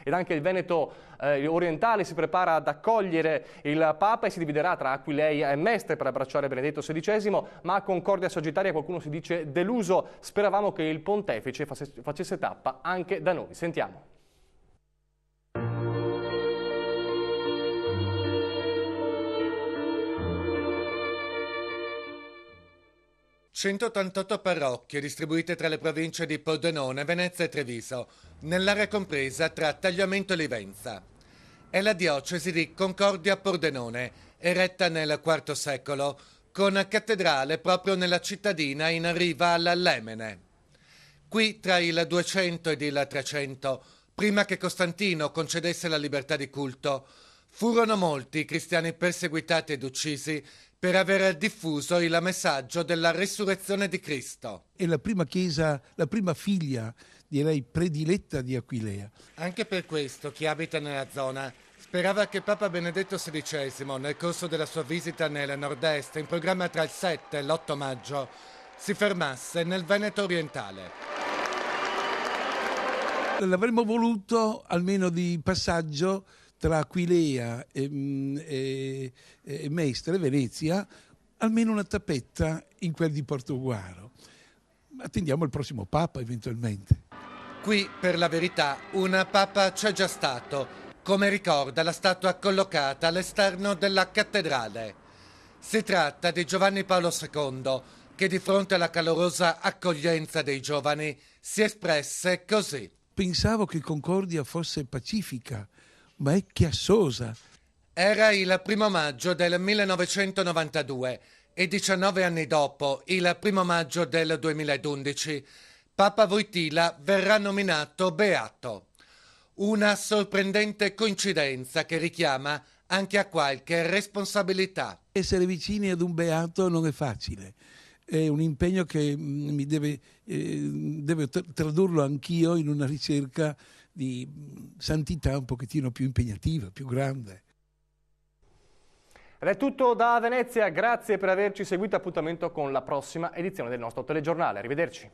ed anche il Veneto orientale si prepara ad accogliere il Papa e si dividerà tra Aquileia e Mestre per abbracciare Benedetto XVI, ma a Concordia Sagittaria qualcuno si dice deluso. Speravamo che il pontefice facesse tappa anche da noi. Sentiamo. 188 parrocchie distribuite tra le province di Pordenone, Venezia e Treviso, nell'area compresa tra Tagliamento e Livenza. È la diocesi di Concordia Pordenone, eretta nel IV secolo, con cattedrale proprio nella cittadina in riva al Lemene. Qui tra il 200 ed il 300, prima che Costantino concedesse la libertà di culto, furono molti i cristiani perseguitati ed uccisi per aver diffuso il messaggio della resurrezione di Cristo. È la prima chiesa, la prima figlia, direi prediletta di Aquileia. Anche per questo chi abita nella zona sperava che Papa Benedetto XVI, nel corso della sua visita nel nord-est, in programma tra il 7 e l'8 maggio, si fermasse nel Veneto orientale. L'avremmo voluto almeno di passaggio tra Aquileia e Mestre, Venezia, almeno una tappetta in quel di Portogruaro. Attendiamo il prossimo Papa eventualmente. Qui, per la verità, un Papa c'è già stato, come ricorda la statua collocata all'esterno della cattedrale. Si tratta di Giovanni Paolo II, che di fronte alla calorosa accoglienza dei giovani si espresse così. Pensavo che Concordia fosse pacifica, ma è chiassosa. Era il 1 maggio del 1992 e 19 anni dopo, il 1 maggio del 2011, Papa Wojtyła verrà nominato beato. Una sorprendente coincidenza che richiama anche a qualche responsabilità. Essere vicini ad un beato non è facile. È un impegno che mi deve tradurlo anch'io in una ricerca di santità un pochettino più impegnativa, più grande. Ed è tutto da Venezia, grazie per averci seguito, appuntamento con la prossima edizione del nostro telegiornale, arrivederci.